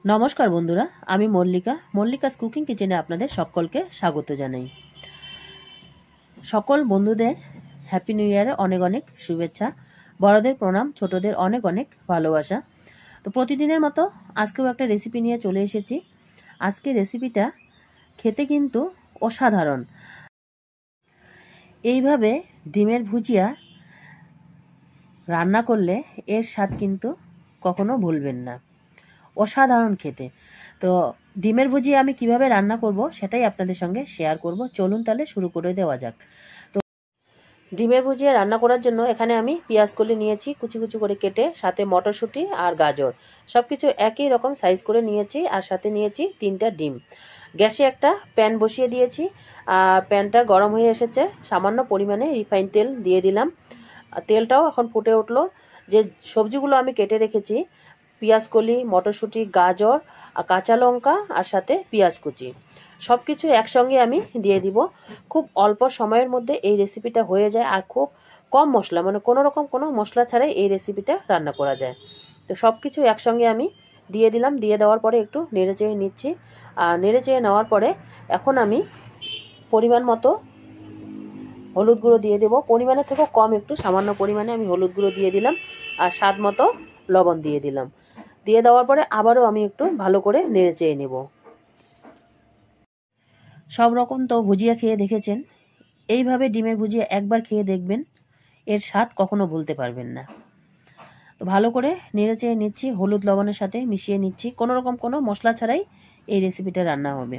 নমস্কার বন্ধুরা, আমি মল্লিকাস কুকিং কিচেনে আপনাদের সকলকে স্বাগত জানাই। সকল বন্ধুদের হ্যাপি নিউ ইয়ারে অনেক অনেক শুভেচ্ছা, বড়দের প্রণাম, ছোটদের অনেক অনেক ভালোবাসা। তো প্রতিদিনের মতো আজকেও একটা রেসিপি নিয়ে চলে এসেছি। আজকে রেসিপিটা খেতে কিন্তু অসাধারণ। এইভাবে ডিমের ভুজিয়া রান্না করলে এর স্বাদ কিন্তু কখনো ভুলবেন না, অসাধারণ খেতে। তো ডিমের ভুজিয়া আমি কিভাবে রান্না করব সেটাই আপনাদের সঙ্গে শেয়ার করব। চলুন তাহলে শুরু করে দেওয়া যাক। তো ডিমের ভুজিয়া রান্না করার জন্য এখানে আমি পেঁয়াজকলি নিয়েছি কুচি কুচি করে কেটে, সাথে মটরশুঁটি আর গাজর সব কিছু একই রকম সাইজ করে নিয়েছি, আর সাথে নিয়েছি 3টা ডিম। গ্যাসে একটা প্যান বসিয়ে দিয়েছি, আর প্যানটা গরম হয়ে এসেছে। সামান্য পরিমাণে রিফাইন তেল দিয়ে দিলাম। তেলটাও এখন ফুটে উঠলো। যে সবজিগুলো আমি কেটে রেখেছি, পেঁয়াজকলি, মটরশুঁটি, গাজর আর কাঁচা লঙ্কা আর সাথে পেঁয়াজ কুচি, সব কিছু একসঙ্গে আমি দিয়ে দিব। খুব অল্প সময়ের মধ্যে এই রেসিপিটা হয়ে যায়, আর খুব কম মশলা, মানে কোনো মশলা ছাড়াই এই রেসিপিটা রান্না করা যায়। তো সব কিছু একসঙ্গে আমি দিয়ে দিলাম। দিয়ে দেওয়ার পরে একটু নেড়ে চেড়ে নিচ্ছি। আর নেড়ে চেড়ে নেওয়ার পরে এখন আমি পরিমাণ মতো হলুদ গুঁড়ো দিয়ে দেবো। পরিমাণের থেকেও কম, একটু সামান্য পরিমাণে আমি হলুদ গুঁড়ো দিয়ে দিলাম, আর স্বাদ মতো লবণ দিয়ে দিলাম। দিয়ে দেওয়ার পরে আবারও আমি একটু ভালো করে নেড়ে চেড়ে নেব। সব রকম তো ভুজিয়া খেয়ে দেখেছেন, এইভাবে ডিমের ভুজিয়া একবার খেয়ে দেখবেন, এর স্বাদ কখনো ভুলতে পারবেন না। তো ভালো করে নেড়ে চেড়ে নিচ্ছি, হলুদ লবণের সাথে মিশিয়ে নিচ্ছি। কোনো মশলা ছাড়াই এই রেসিপিটা রান্না হবে।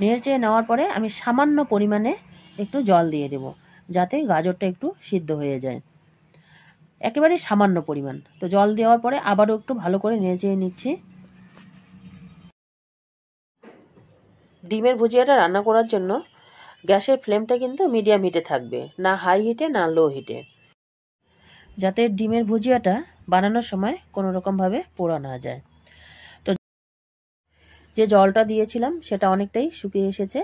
নেড়ে চেড়ে নেওয়ার পরে আমি সামান্য পরিমাণে একটু জল দিয়ে দেব, যাতে গাজরটা একটু সিদ্ধ হয়ে যায়, একেবারে সামান্য পরিমাণ। তো জল দেওয়ার পরে আবারও একটু ভালো করে নেড়ে চেড়ে নিচ্ছি। ডিমের ভুজিয়াটা রান্না করার জন্য গ্যাসের ফ্লেমটা কিন্তু মিডিয়াম হিটে থাকবে, না হাই হিটে না লো হিটে, যাতে ডিমের ভুজিয়াটা বানানোর সময় কোনো রকমভাবে পোড়া না যায়। তো যে জলটা দিয়েছিলাম সেটা অনেকটাই শুকিয়ে এসেছে,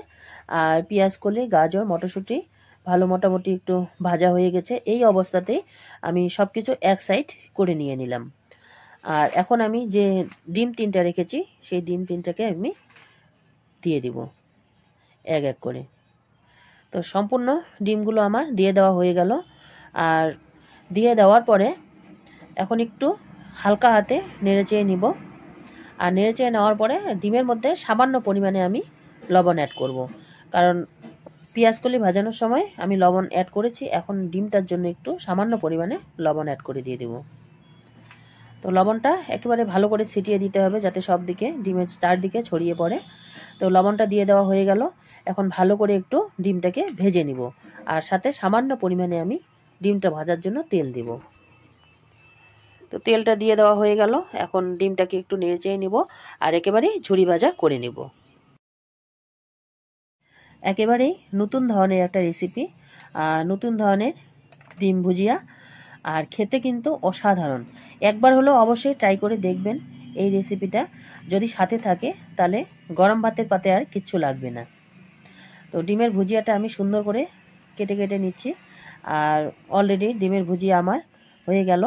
আর পেঁয়াজকলি, গাজর, মটরশুঁটি ভালো মোটামুটি একটু ভাজা হয়ে গেছে। এই অবস্থাতেই আমি সব কিছু এক সাইড করে নিয়ে নিলাম। আর এখন আমি যে ডিম 3টা রেখেছি, সেই ডিম 3টাকে আমি দিয়ে দিব এক এক করে। তো সম্পূর্ণ ডিমগুলো আমার দিয়ে দেওয়া হয়ে গেল। আর দিয়ে দেওয়ার পরে এখন একটু হালকা হাতে নেড়ে চেড়ে নিব। আর নেড়ে চেড়ে নেওয়ার পরে ডিমের মধ্যে সামান্য পরিমাণে আমি লবণ অ্যাড করব, কারণ পেঁয়াজকলি ভাজানোর সময় আমি লবণ অ্যাড করেছি। এখন ডিমটার জন্য একটু সামান্য পরিমাণে লবণ অ্যাড করে দিয়ে দেব। তো লবণটা একেবারে ভালো করে ছিটিয়ে দিতে হবে, যাতে সব দিকে ডিমের চারদিকে ছড়িয়ে পড়ে। তো লবণটা দিয়ে দেওয়া হয়ে গেল। এখন ভালো করে একটু ডিমটাকে ভেজে নিব, আর সাথে সামান্য পরিমাণে আমি ডিমটা ভাজার জন্য তেল দিব। তো তেলটা দিয়ে দেওয়া হয়ে গেল। এখন ডিমটাকে একটু নেড়ে চেড়ে নিব, আর একেবারেই ঝুরি ভাজা করে নিব। একেবারেই নতুন ধরনের একটা রেসিপি, নতুন ধরনের ডিম ভুজিয়া, আর খেতে কিন্তু অসাধারণ। একবার হলেও অবশ্যই ট্রাই করে দেখবেন এই রেসিপিটা। যদি সাথে থাকে তাহলে গরম ভাতের পাতে আর কিচ্ছু লাগবে না। তো ডিমের ভুজিয়াটা আমি সুন্দর করে কেটে কেটে নিচ্ছি, আর অলরেডি ডিমের ভুজিয়া আমার হয়ে গেল।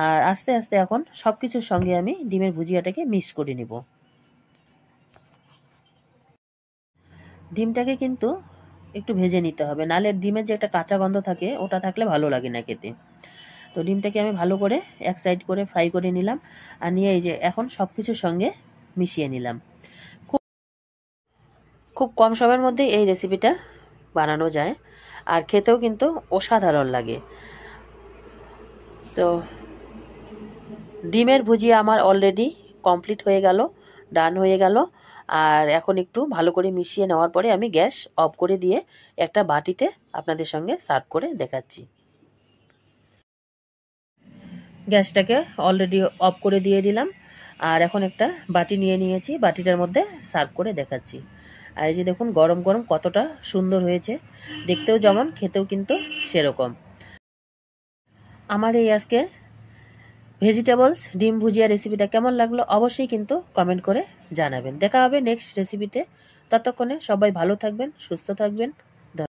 আর আস্তে আস্তে এখন সব কিছুর সঙ্গে আমি ডিমের ভুজিয়াটাকে মিক্স করে নেব। ডিমটাকে কিন্তু একটু ভেজে নিতে হবে, নাহলে ডিমের যে একটা কাঁচা গন্ধ থাকে, ওটা থাকলে ভালো লাগে না খেতে। তো ডিমটাকে আমি ভালো করে এক সাইড করে ফ্রাই করে নিলাম, আর নিয়ে এই যে এখন সব কিছুর সঙ্গে মিশিয়ে নিলাম। খুব খুব কম সময়ের মধ্যে এই রেসিপিটা বানানো যায়, আর খেতেও কিন্তু অসাধারণ লাগে। তো ডিমের ভুজিয়া আমার অলরেডি কমপ্লিট হয়ে গেল, ডান হয়ে গেল। আর এখন একটু ভালো করে মিশিয়ে নেওয়ার পরে আমি গ্যাস অফ করে দিয়ে একটা বাটিতে আপনাদের সঙ্গে সার্ভ করে দেখাচ্ছি। গ্যাসটাকে অলরেডি অফ করে দিয়ে দিলাম, আর এখন একটা বাটি নিয়ে নিয়েছি, বাটিটার মধ্যে সার্ভ করে দেখাচ্ছি। আর এই যে দেখুন গরম গরম কতটা সুন্দর হয়েছে, দেখতেও যেমন, খেতেও কিন্তু সেরকম। আমার এই আজকের ভেজিটেবলস ডিম ভুজিয়া রেসিপিটা কেমন লাগলো অবশ্যই কিন্তু কমেন্ট করে জানাবেন। দেখা হবে নেক্সট রেসিপিতে। ততক্ষণে সবাই ভালো থাকবেন, সুস্থ থাকবেন।